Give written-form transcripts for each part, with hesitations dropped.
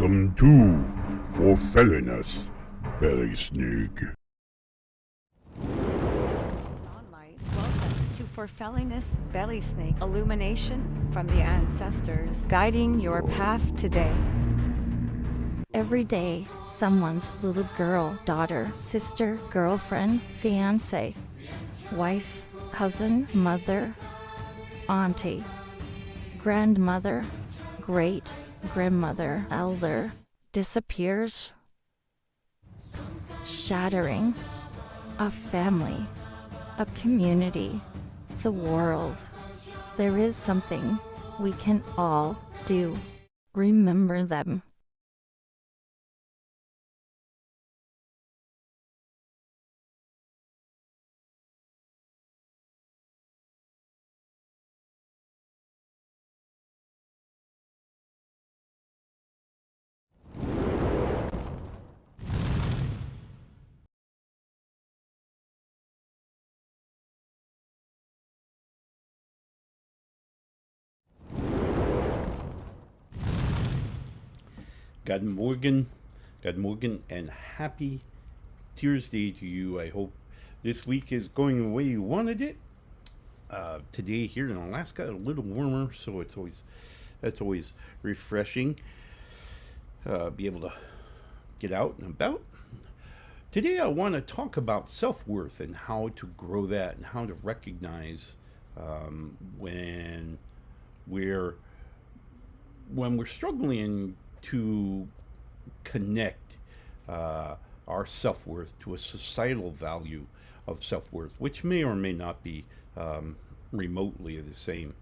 Welcome to For Felliness, Belysning. Welcome to For Felliness, belysning, illumination from the ancestors, guiding your path today. Every day, someone's little girl, daughter, sister, girlfriend, fiance, wife, cousin, mother, auntie, grandmother, great-grandmother, elder, disappears, shattering a family, a community, the world. There is something we can all do. Remember them. Good morning, and happy Tuesday to you. I hope this week is going the way you wanted it. Today here in Alaska, a little warmer, so that's always refreshing. Be able to get out and about. Today I want to talk about self-worth and how to grow that and how to recognize when we're struggling to connect our self-worth to a societal value of self-worth, which may or may not be remotely the same.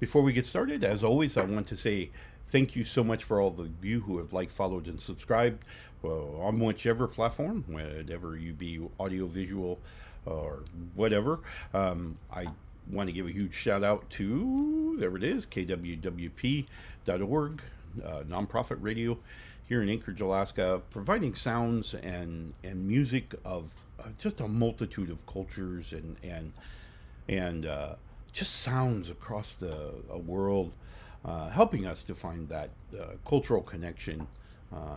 Before we get started, as always, I want to say thank you so much for all of you who have liked, followed, and subscribed on whichever platform, whatever you be, audio, visual, or whatever. I want to give a huge shout out to, there it is, kwwp.org, nonprofit radio here in Anchorage, Alaska, providing sounds and music of just a multitude of cultures and just sounds across the world, helping us to find that cultural connection,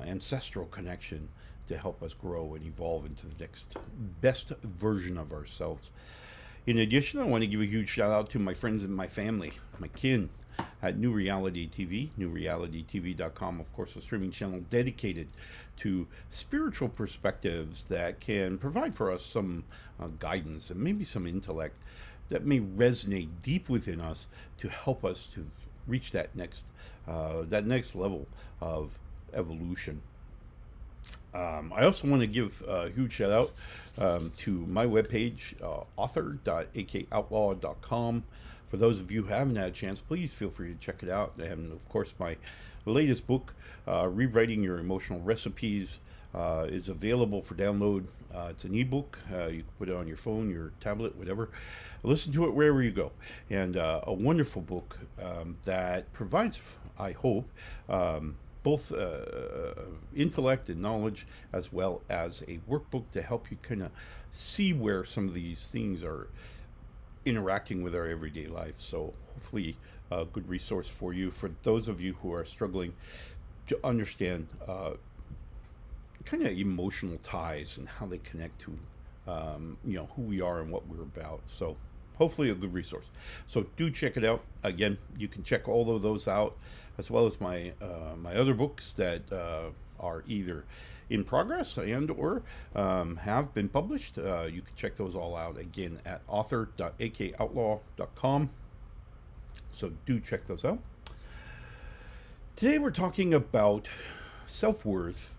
ancestral connection to help us grow and evolve into the next best version of ourselves. In addition, I want to give a huge shout out to my friends and my family, my kin at New Reality TV, newrealitytv.com, of course, a streaming channel dedicated to spiritual perspectives that can provide for us some guidance and maybe some intellect that may resonate deep within us to help us to reach that next level of evolution. I also want to give a huge shout out to my webpage, author.akoutlaw.com. For those of you who haven't had a chance, please feel free to check it out. And of course, my latest book, Rewriting Your Emotional Recipes, is available for download. It's an ebook. You can put it on your phone, your tablet, whatever. Listen to it wherever you go. And a wonderful book that provides, I hope, both intellect and knowledge, as well as a workbook to help you kind of see where some of these things are interacting with our everyday life. So hopefully a good resource for you, for those of you who are struggling to understand kind of emotional ties and how they connect to who we are and what we're about. So hopefully a good resource. So do check it out. Again, you can check all of those out, as well as my other books that are either in progress and or have been published. You can check those all out again at author.akoutlaw.com. So do check those out. Today we're talking about self-worth,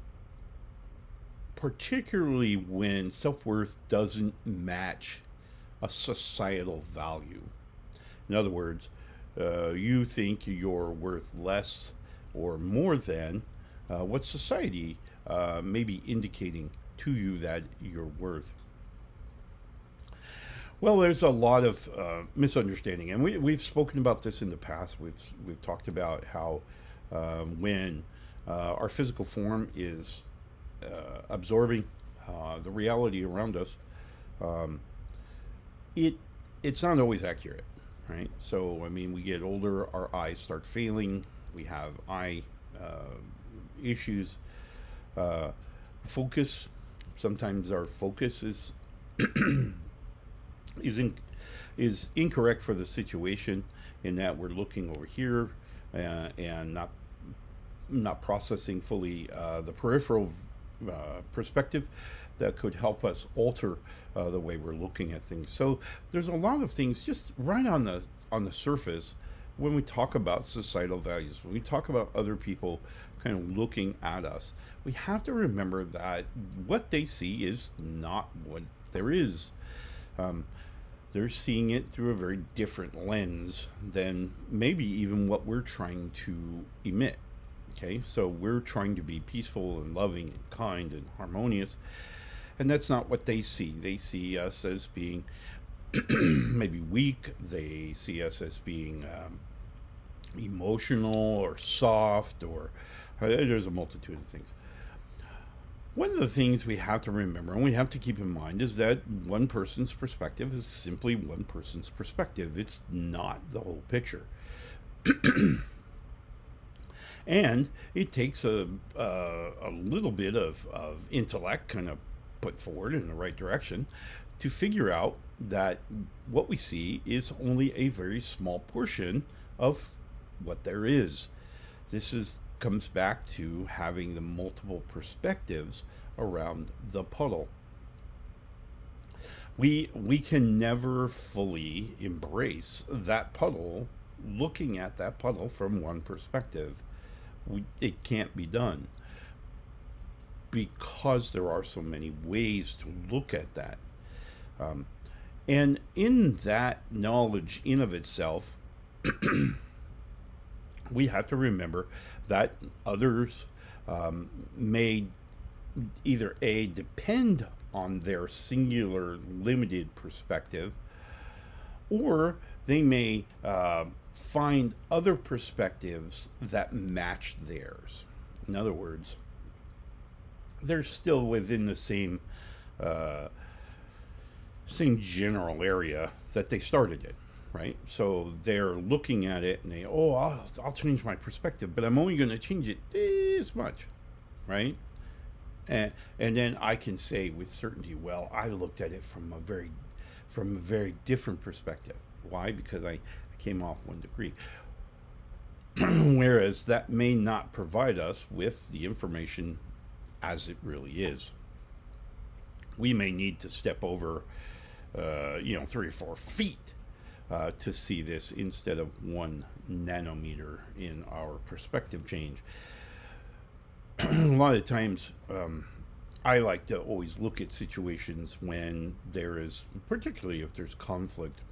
particularly when self-worth doesn't match a societal value. In other words, you think you're worth less or more than what society may be indicating to you that you're worth. Well, there's a lot of misunderstanding, and we've spoken about this in the past. We've talked about how when our physical form is absorbing the reality around us, it's not always accurate, right? So, I mean, we get older, our eyes start failing, we have eye issues. Focus. Sometimes our focus is is in, is incorrect for the situation, in that we're looking over here and not processing fully the peripheral perspective that could help us alter the way we're looking at things. So there's a lot of things just right on the surface when we talk about societal values, when we talk about other people kind of looking at us. We have to remember that what they see is not what there is. They're seeing it through a very different lens than maybe even what we're trying to emit. Okay, so we're trying to be peaceful and loving and kind and harmonious, and that's not what they see. They see us as being maybe weak. They see us as being emotional or soft, or there's a multitude of things. One of the things we have to remember and we have to keep in mind is that one person's perspective is simply one person's perspective. It's not the whole picture. And it takes a little bit of intellect kind of put forward in the right direction to figure out that what we see is only a very small portion of what there is. This comes back to having the multiple perspectives around the puddle. We can never fully embrace that puddle, looking at that puddle from one perspective. It can't be done because there are so many ways to look at that. And in that knowledge in of itself, we have to remember that others may either depend on their singular limited perspective, or they may find other perspectives that match theirs. In other words, they're still within the same general area that they started in. Right? So they're looking at it and I'll change my perspective, but I'm only going to change it this much, right? And then I can say with certainty, well, I looked at it from a very different perspective. Why? Because I came off 1 degree. Whereas that may not provide us with the information as it really is. We may need to step over 3 or 4 feet to see this instead of 1 nanometer in our perspective change. A lot of times, I like to always look at situations when there is, particularly if there's conflict,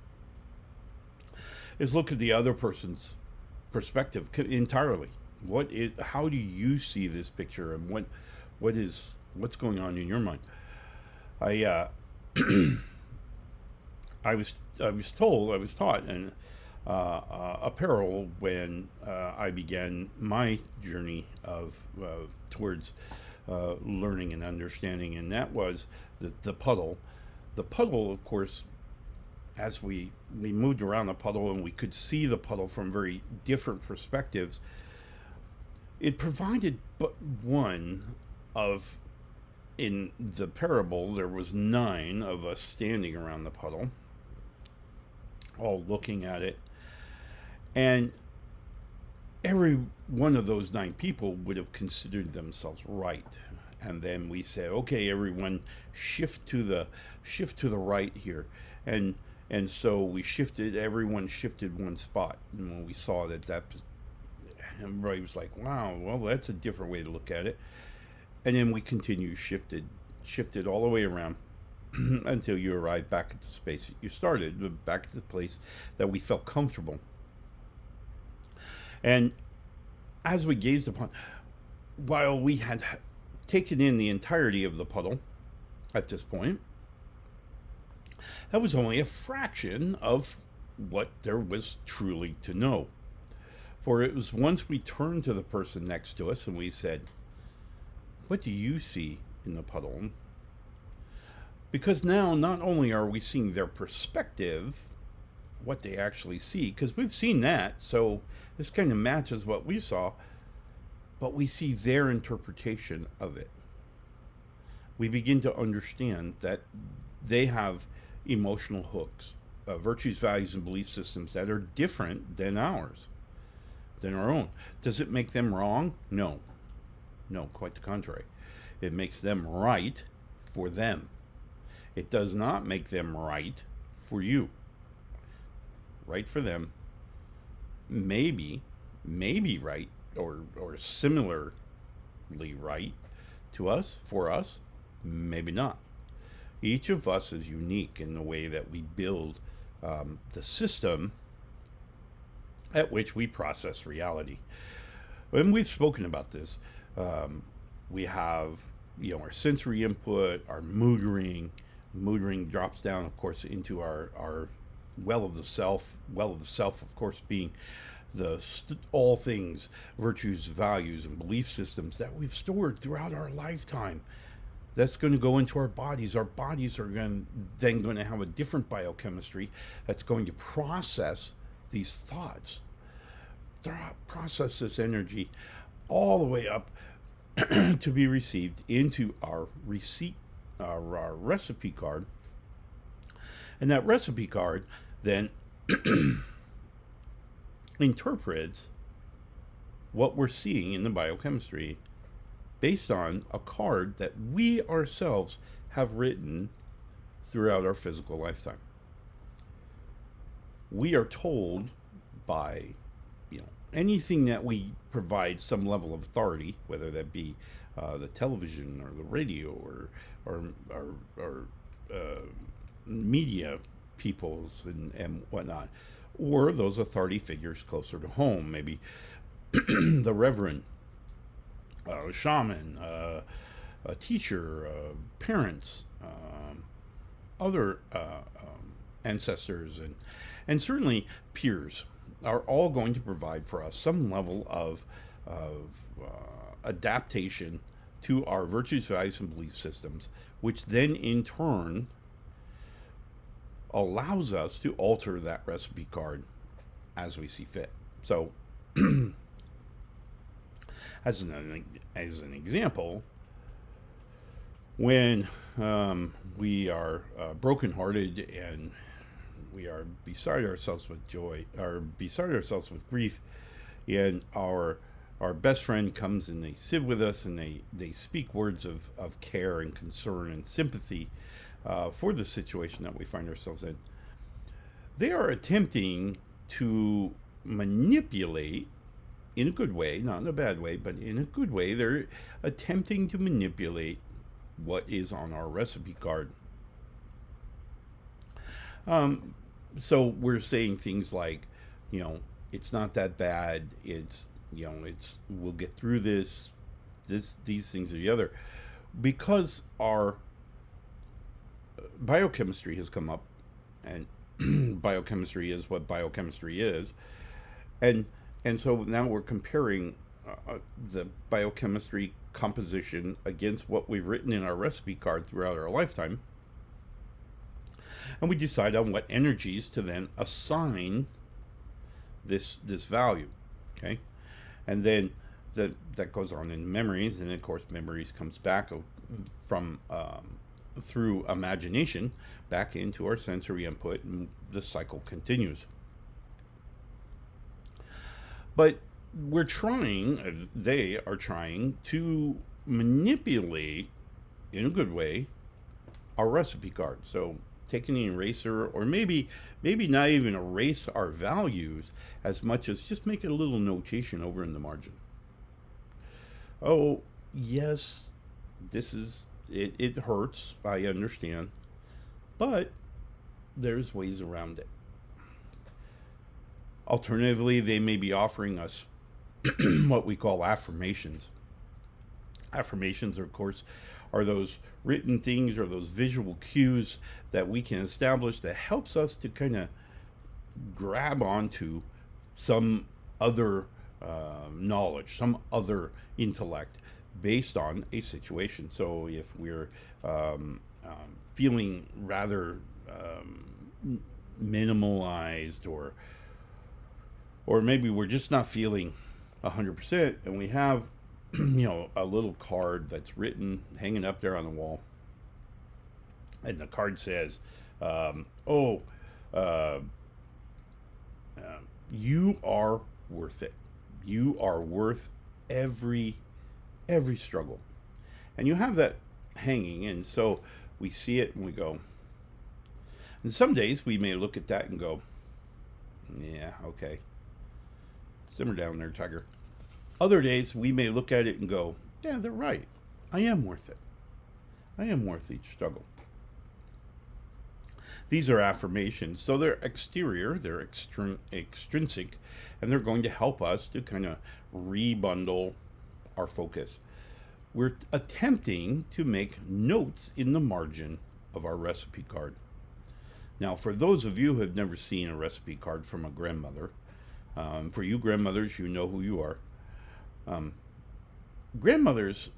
is look at the other person's perspective entirely. How do you see this picture, and what's going on in your mind? I was taught in a parable when I began my journey towards learning and understanding, and that was the puddle. The puddle, of course, as we moved around the puddle and we could see the puddle from very different perspectives, it provided but one of, in the parable, there was 9 of us standing around the puddle, all looking at it, and every one of those 9 people would have considered themselves right. And then we said, okay, everyone shift to the right here, and so everyone shifted 1 spot, and when we saw that everybody was like, wow, well, that's a different way to look at it. And then we continued, shifted all the way around until you arrived back at the space that you started, back at the place that we felt comfortable. And as we gazed upon, while we had taken in the entirety of the puddle at this point, that was only a fraction of what there was truly to know. For it was once we turned to the person next to us and we said, what do you see in the puddle? Because now not only are we seeing their perspective, what they actually see, because we've seen that, so this kind of matches what we saw, but we see their interpretation of it. We begin to understand that they have emotional hooks, virtues, values, and belief systems that are different than ours, than our own. Does it make them wrong? No. No, quite the contrary. It makes them right for them. It does not make them right for you. Right for them. Maybe right, or similarly right to us, for us, maybe not. Each of us is unique in the way that we build the system at which we process reality. And we've spoken about this. We have, our sensory input, our mood ring. Mood ring drops down, of course, into our well of the self. Well of the self, of course, being all things, virtues, values, and belief systems that we've stored throughout our lifetime. That's going to go into our bodies. Our bodies are then going to have a different biochemistry that's going to process these thoughts, process this energy all the way up to be received into our our recipe card. And that recipe card then interprets what we're seeing in the biochemistry based on a card that we ourselves have written throughout our physical lifetime. We are told by, anything that we provide some level of authority, whether that be the television or the radio or media peoples and whatnot, or those authority figures closer to home, maybe the reverend, shaman, a teacher, parents, other ancestors, and certainly peers are all going to provide for us some level of adaptation to our virtues, values, and belief systems, which then in turn allows us to alter that recipe card as we see fit. So, as an example, when we are brokenhearted and we are beside ourselves with joy, or beside ourselves with grief, and our best friend comes and they sit with us and they speak words of care and concern and sympathy for the situation that we find ourselves in, they are attempting to manipulate, in a good way, not in a bad way, but in a good way, they're attempting to manipulate what is on our recipe card. So we're saying things like, it's not that bad. It's, we'll get through this, these things or the other, because our biochemistry has come up, and biochemistry is what biochemistry is. And so now we're comparing the biochemistry composition against what we've written in our recipe card throughout our lifetime. And we decide on what energies to then assign this value, okay? And then that goes on in memories, and of course memories comes back from through imagination back into our sensory input, and the cycle continues. But they are trying to manipulate, in a good way, our recipe card. So take an eraser, or maybe not even erase our values as much as just make it a little notation over in the margin. Oh, yes, this is, it hurts, I understand, but there's ways around it. Alternatively, they may be offering us what we call affirmations. Affirmations, of course, are those written things or those visual cues that we can establish that helps us to kind of grab onto some other knowledge, some other intellect based on a situation. So if we're feeling rather minimalized, or maybe we're just not feeling 100%, and we have a little card that's written, hanging up there on the wall. And the card says, you are worth it. You are worth every struggle. And you have that hanging, and so we see it and we go. And some days we may look at that and go, yeah, okay. Simmer down there, Tiger. Other days we may look at it and go, yeah, they're right. I am worth it. I am worth each struggle. These are affirmations. So they're exterior, they're extrinsic, and they're going to help us to kind of rebundle our focus. We're attempting to make notes in the margin of our recipe card. Now, for those of you who have never seen a recipe card from a grandmother, for you grandmothers, you know who you are. Grandmothers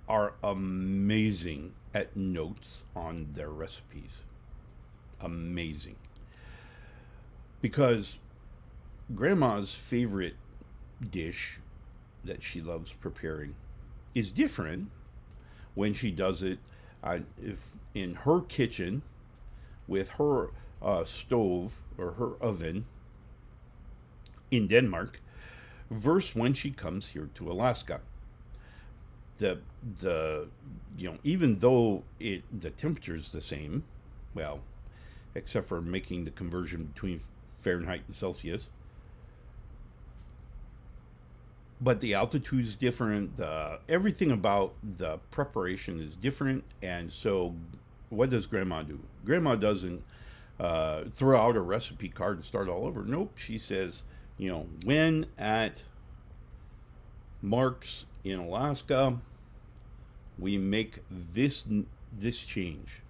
are amazing at notes on their recipes. Amazing. Because grandma's favorite dish that she loves preparing is different when she does it if in her kitchen with her stove or her oven in Denmark versus when she comes here to Alaska. The even though the temperature is the same, well, except for making the conversion between Fahrenheit and Celsius, but the altitude is different. Everything about the preparation is different. And so what does Grandma do? Grandma doesn't throw out a recipe card and start all over. Nope. She says, when at Mark's in Alaska, we make this change.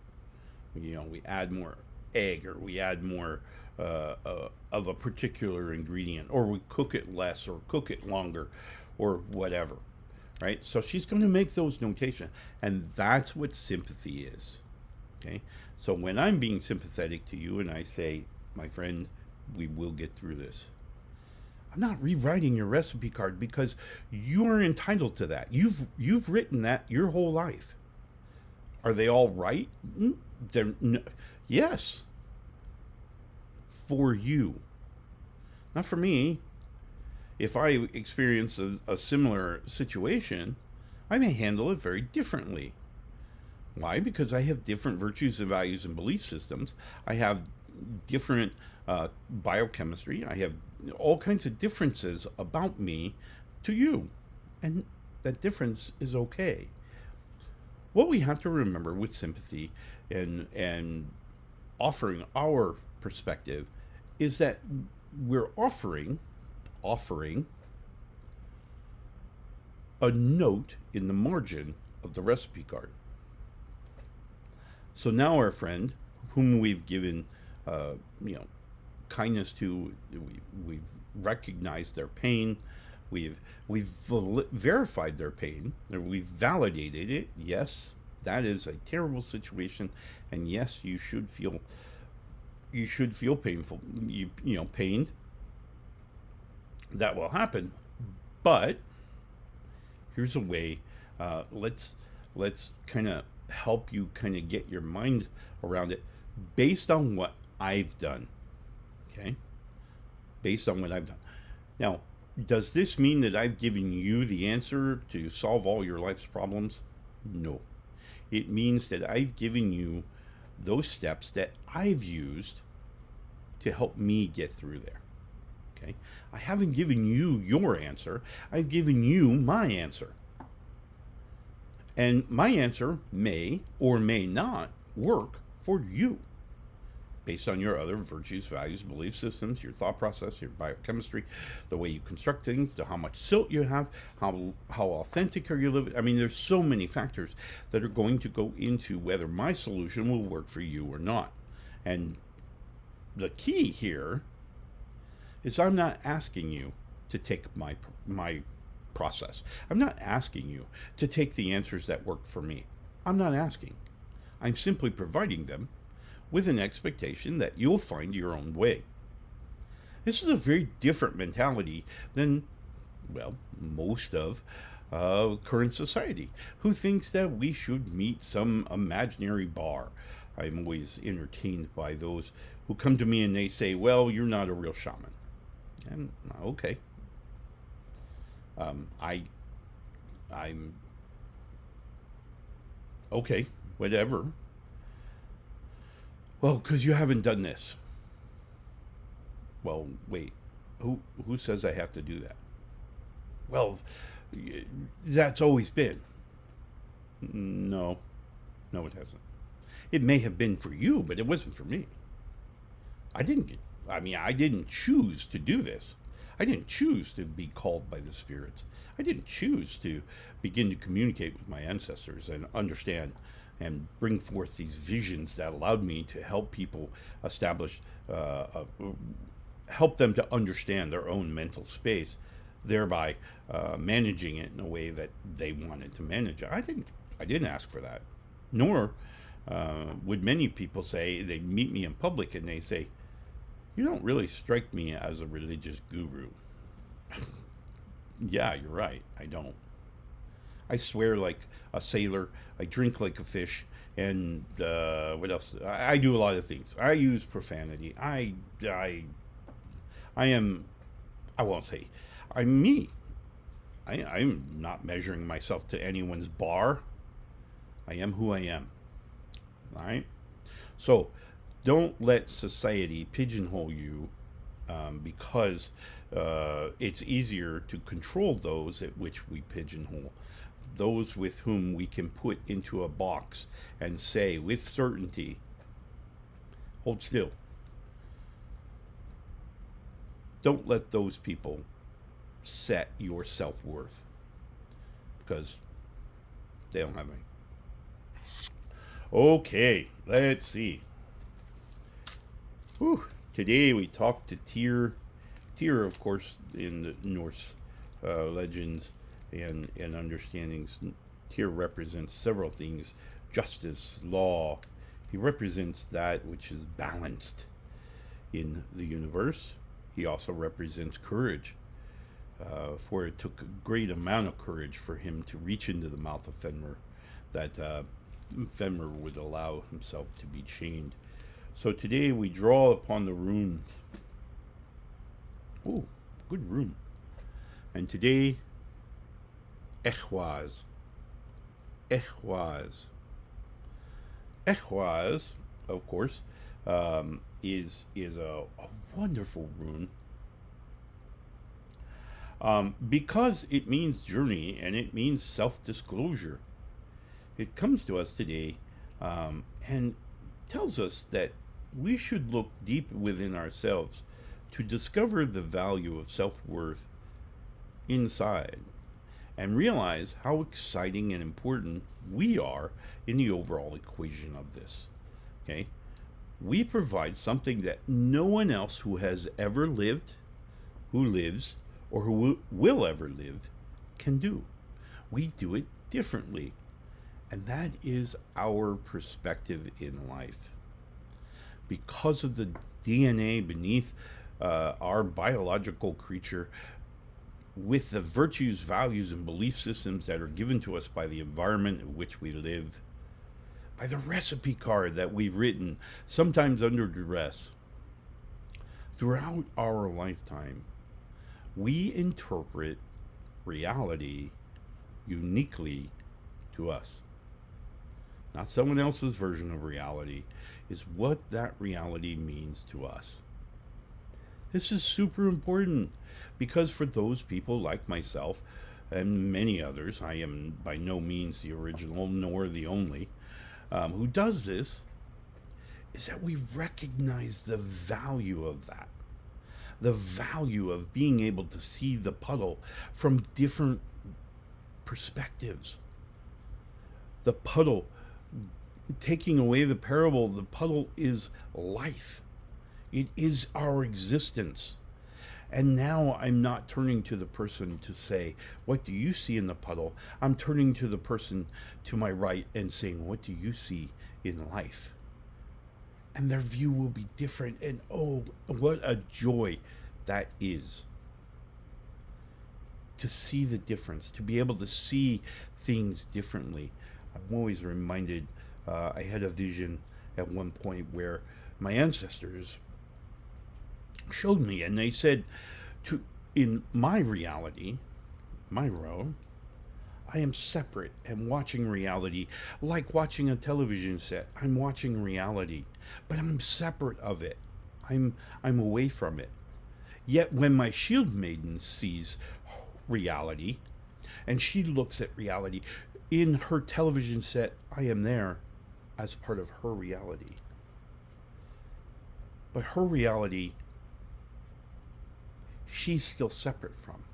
We add more egg, or we add more of a particular ingredient, or we cook it less or cook it longer or whatever, right? So she's going to make those notations, and that's what sympathy is. Okay, so when I'm being sympathetic to you and I say, my friend, we will get through this, I'm not rewriting your recipe card, because you are entitled to that. You've written that your whole life. Are they all right? Yes. For you, not for me. If I experience a similar situation, I may handle it very differently. Why? Because I have different virtues and values and belief systems. I have different biochemistry. I have all kinds of differences about me to you. And that difference is okay. What we have to remember with sympathy and offering our perspective is that we're offering a note in the margin of the recipe card. So now our friend, whom we've given kindness to, we've recognized their pain, we've verified their pain, or we've validated it. Yes, that is a terrible situation, and yes, you should feel painful, pained. That will happen, but here's a way. Let's kind of help you kind of get your mind around it based on what I've done. Okay, based on what I've done. Now, does this mean that I've given you the answer to solve all your life's problems? No. It means that I've given you those steps that I've used to help me get through there. Okay? I haven't given you your answer. I've given you my answer. And my answer may or may not work for you based on your other virtues, values, belief systems, your thought process, your biochemistry, the way you construct things, how much silt you have, how authentic are you living. I mean, there's so many factors that are going to go into whether my solution will work for you or not. And the key here is I'm not asking you to take my process. I'm not asking you to take the answers that work for me. I'm not asking. I'm simply providing them with an expectation that you'll find your own way. This is a very different mentality than, well, most of current society, who thinks that we should meet some imaginary bar. I'm always entertained by those who come to me and they say, well, you're not a real shaman. And okay. I'm okay, whatever. Well, because you haven't done this. Well, wait, who says I have to do that? Well, that's always been. No, it hasn't. It may have been for you, but it wasn't for me. I didn't choose to do this. I didn't choose to be called by the spirits. I didn't choose to begin to communicate with my ancestors and understand and bring forth these visions that allowed me to help people establish, help them to understand their own mental space, thereby managing it in a way that they wanted to manage it. I didn't ask for that. Nor would many people say, they meet me in public and they say, you don't really strike me as a religious guru. Yeah, you're right. I don't. I swear like a sailor. I drink like a fish. And what else? I do a lot of things. I use profanity. I won't say. I'm me. I'm not measuring myself to anyone's bar. I am who I am. All right? So, don't let society pigeonhole you because it's easier to control those at which we pigeonhole. Those with whom we can put into a box and say with certainty, hold still. Don't let those people set your self-worth because they don't have any. Okay, let's see. Whew. Today we talked to Tyr. Tyr, of course, in the Norse legends and understandings, Tyr represents several things: justice, law. He represents that which is balanced in the universe. He also represents courage, for it took a great amount of courage for him to reach into the mouth of Fenrir, that Fenrir would allow himself to be chained. So today we draw upon the runes. Oh, good rune. And today, Ehwaz. Ehwaz. Ehwaz, of course, is a wonderful rune. Because it means journey and it means self-disclosure. It comes to us today and tells us that we should look deep within ourselves to discover the value of self-worth inside and realize how exciting and important we are in the overall equation of this. Okay? We provide something that no one else who has ever lived, who lives, or who will ever live can do. We do it differently. And that is our perspective in life. Because of the DNA beneath our biological creature, with the virtues, values, and belief systems that are given to us by the environment in which we live, by the recipe card that we've written, sometimes under duress, throughout our lifetime, we interpret reality uniquely to us. Not someone else's version of reality, is what that reality means to us. This is super important because for those people like myself and many others, I am by no means the original nor the only, who does this, is that we recognize the value of that. The value of being able to see the puddle from different perspectives. The puddle, taking away the parable, the puddle is life. It is our existence. And now I'm not turning to the person to say, what do you see in the puddle? I'm turning to the person to my right and saying, what do you see in life? And their view will be different. And oh, what a joy that is. to see the difference, to be able to see things differently. I'm always reminded, I had a vision at one point where my ancestors showed me, and they said, in my reality, my realm, I am separate and watching reality like watching a television set. I'm watching reality, but I'm separate of it. I'm away from it. Yet when my shield maiden sees reality, and she looks at reality in her television set, I am there as part of her reality. But her reality, she's still separate from.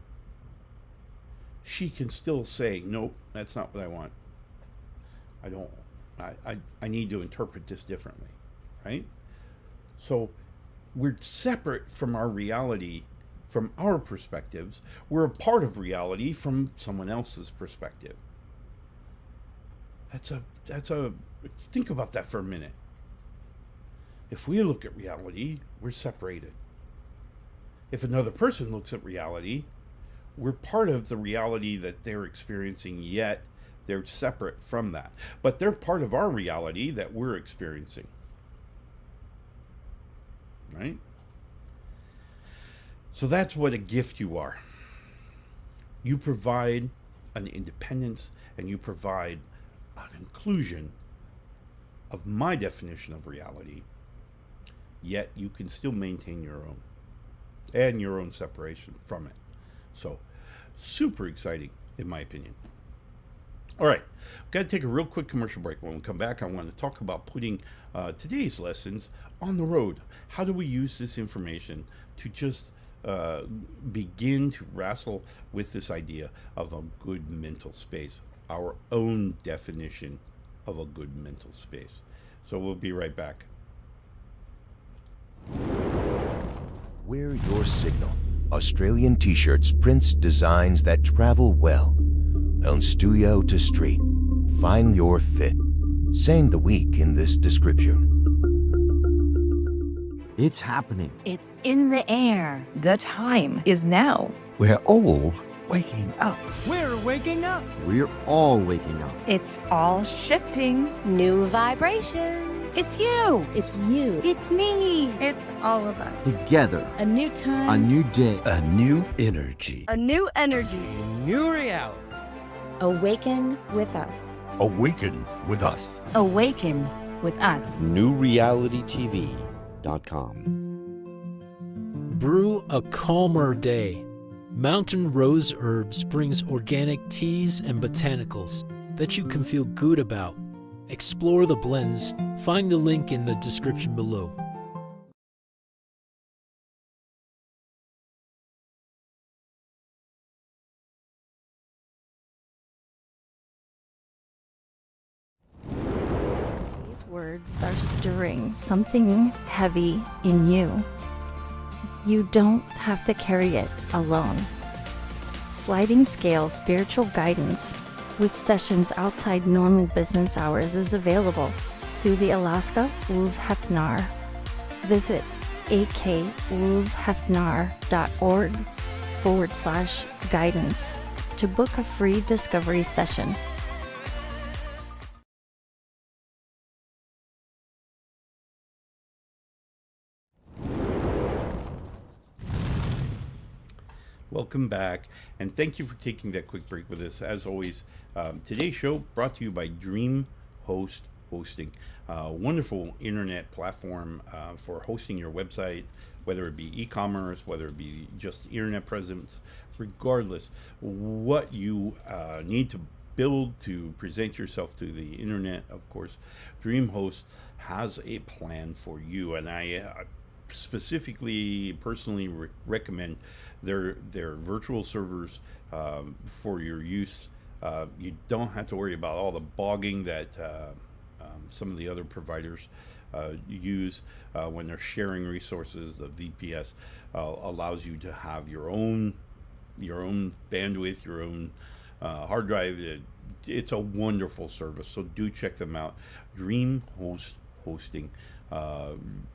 She can still say, nope, that's not what I want. I need to interpret this differently, right? So we're separate from our reality, from our perspectives. We're a part of reality from someone else's perspective. Think about that for a minute. If we look at reality, we're separated. If another person looks at reality, we're part of the reality that they're experiencing, yet they're separate from that. But they're part of our reality that we're experiencing. Right? So that's what a gift you are. You provide an independence, and you provide an inclusion of my definition of reality, yet you can still maintain your own and your own separation from it. So, super exciting, in my opinion. All right, got to take a real quick commercial break. When we come back, I want to talk about putting today's lessons on the road. How do we use this information to just begin to wrestle with this idea of a good mental space, our own definition of a good mental space. So we'll be right back. Wear your signal. Australian t-shirts, prints, designs that travel well. On studio to street. Find your fit. Saying the week in this description. It's happening. It's in the air. The time is now. We're all waking up. We're waking up. We're all waking up. It's all shifting. New vibrations. It's you. It's you. It's me. It's all of us. Together. A new time. A new day. A new energy. A new energy. New reality. Awaken with us. Awaken with us. Awaken with us. NewRealityTV.com. Brew a calmer day. Mountain Rose Herbs brings organic teas and botanicals that you can feel good about. Explore the blends. Find the link in the description below. These words are stirring something heavy in you. You don't have to carry it alone. Sliding Scale Spiritual Guidance with sessions outside normal business hours is available through the Alaska akulfhednar. Visit akulfhednar.org/guidance to book a free discovery session. Welcome back, and thank you for taking that quick break with us. As always, today's show brought to you by dreamhost-hosting, a wonderful internet platform for hosting your website, whether it be e-commerce, whether it be just internet presence, regardless what you need to build to present yourself to the internet. Of course, DreamHost has a plan for you, and I specifically personally recommend their virtual servers for your use. You don't have to worry about all the bogging that some of the other providers use when they're sharing resources. The VPS allows you to have your own bandwidth, your own hard drive. It's a wonderful service, so do check them out. DreamHost-hosting.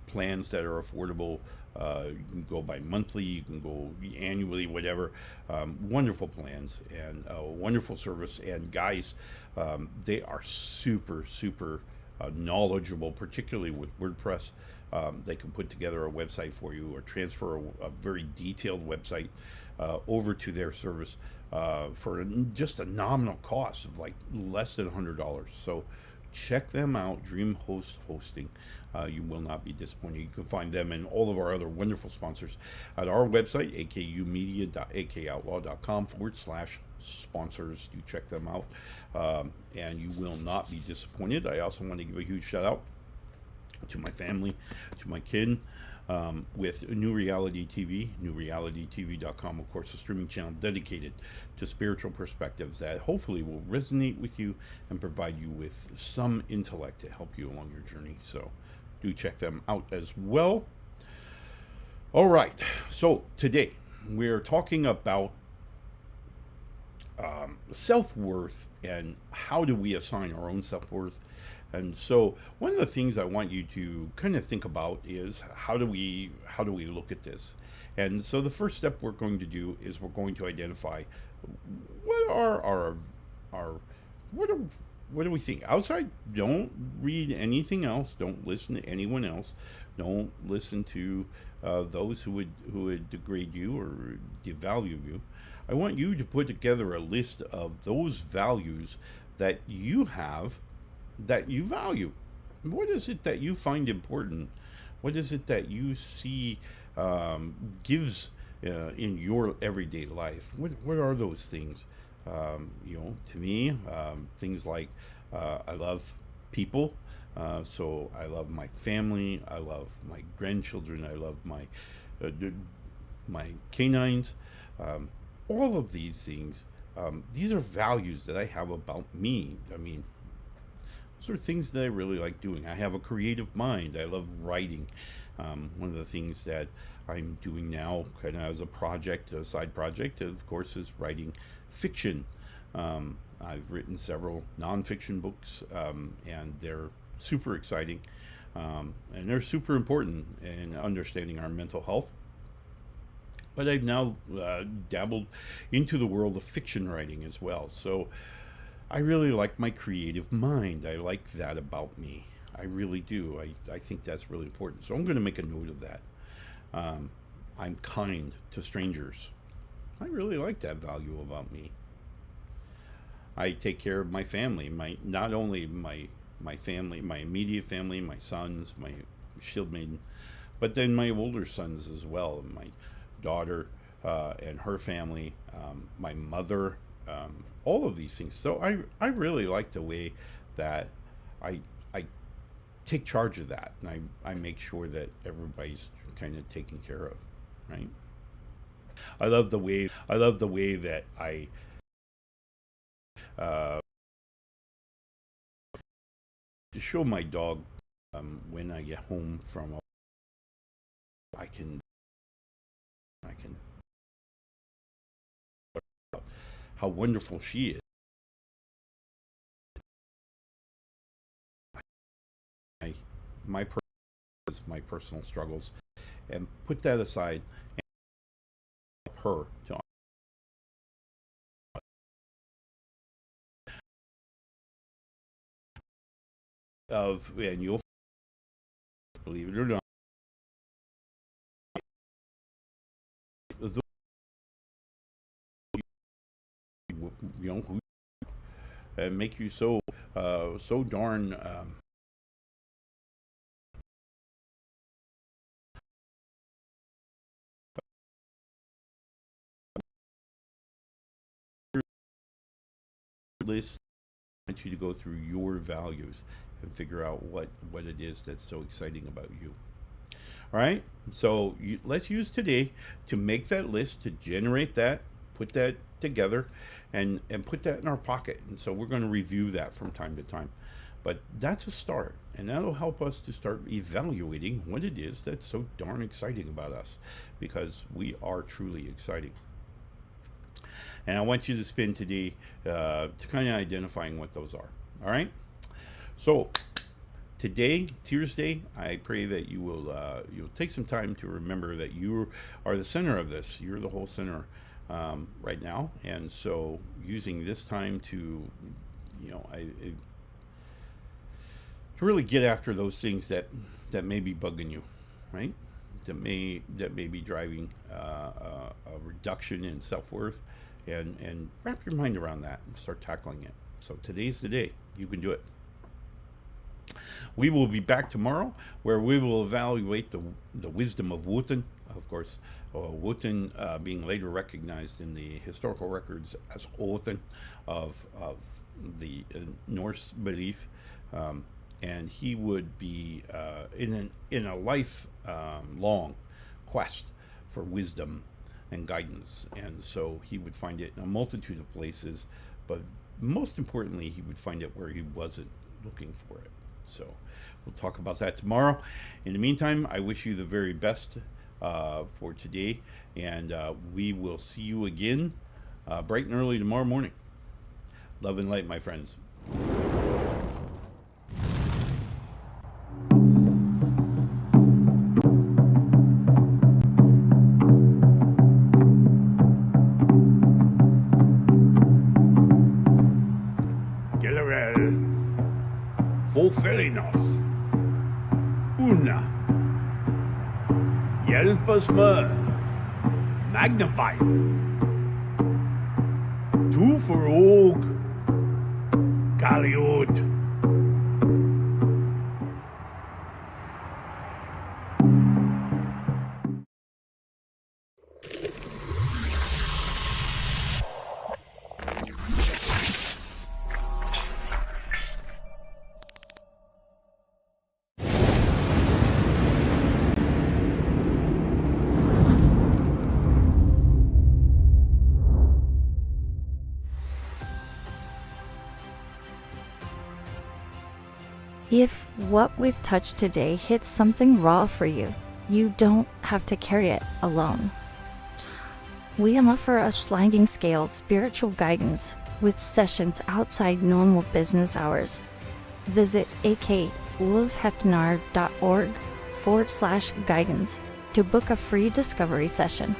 plans that are affordable. You can go by monthly, you can go annually, whatever. Wonderful plans and wonderful service. And guys, they are super, super knowledgeable, particularly with WordPress. They can put together a website for you or transfer a very detailed website over to their service for just a nominal cost of like less than $100. So check them out, dreamhost-hosting. You will not be disappointed. You can find them and all of our other wonderful sponsors at our website, akumedia.akoutloud.com/sponsors. You check them out, and you will not be disappointed. I also want to give a huge shout out to my family, to my kin, with New Reality TV, newrealitytv.com, of course, a streaming channel dedicated to spiritual perspectives that hopefully will resonate with you and provide you with some intellect to help you along your journey. So do check them out as well. All right, so today we're talking about self-worth and how do we assign our own self-worth. And so one of the things I want you to kind of think about is how do we look at this? And so the first step we're going to do is we're going to identify what are what do we think outside. Don't read anything else. Don't listen to anyone else. Don't listen to those who would degrade you or devalue you. I want you to put together a list of those values that you have, that you value. What is it that you find important? What is it that you see gives in your everyday life? What are those things? To me, things like I love people, so I love my family, I love my grandchildren, I love my canines, all of these things. These are values that I have about me. I mean, those are things that I really like doing. I have a creative mind. I love writing. One of the things that I'm doing now, kind of as a project, a side project, of course, is writing fiction. I've written several nonfiction books, and they're super exciting, and they're super important in understanding our mental health. But I've now dabbled into the world of fiction writing as well. So I really like my creative mind. I like that about me. I really do. I think that's really important. So I'm going to make a note of that. I'm kind to strangers. I really like that value about me. I take care of my family. Not only my family, my immediate family, my sons, my shield maiden, but then my older sons as well. My daughter and her family, my mother, all of these things. So I really like the way that I take charge of that, and I make sure that everybody's kind of taken care of, right? I love the way that I show my dog when I get home from I can how wonderful she is. My personal struggles, and put that aside and help her to and you'll believe it or not, who make you so darn list. I want you to go through your values and figure out what it is that's so exciting about you. All right, so let's use today to make that list, to generate that, put that together, and put that in our pocket. And so we're going to review that from time to time, but that's a start, and that'll help us to start evaluating what it is that's so darn exciting about us, because we are truly exciting. And I want you to spend today to kind of identifying what those are. All right, so today, Tuesday, I pray that you will you'll take some time to remember that you are the center of this. You're the whole center right now, and so using this time to, to really get after those things that may be bugging you, right? That may be driving a reduction in self-worth, and wrap your mind around that and start tackling it. So today's the day. You can do it. We will be back tomorrow, where we will evaluate the wisdom of Wotan. Of course, Wotan being later recognized in the historical records as Othin of the Norse belief, and he would be in a life long quest for wisdom and guidance, and so he would find it in a multitude of places, but most importantly, he would find it where he wasn't looking for it. So we'll talk about that tomorrow. In the meantime, I wish you the very best for today, and we will see you again bright and early tomorrow morning. Love and light, my friends. Felinos. Una. Hjälp oss med. Magnify. Tu för åg. Kaliot. If what we've touched today hits something raw for you, you don't have to carry it alone. We offer a sliding scale spiritual guidance with sessions outside normal business hours. Visit akulfhednar.org/guidance to book a free discovery session.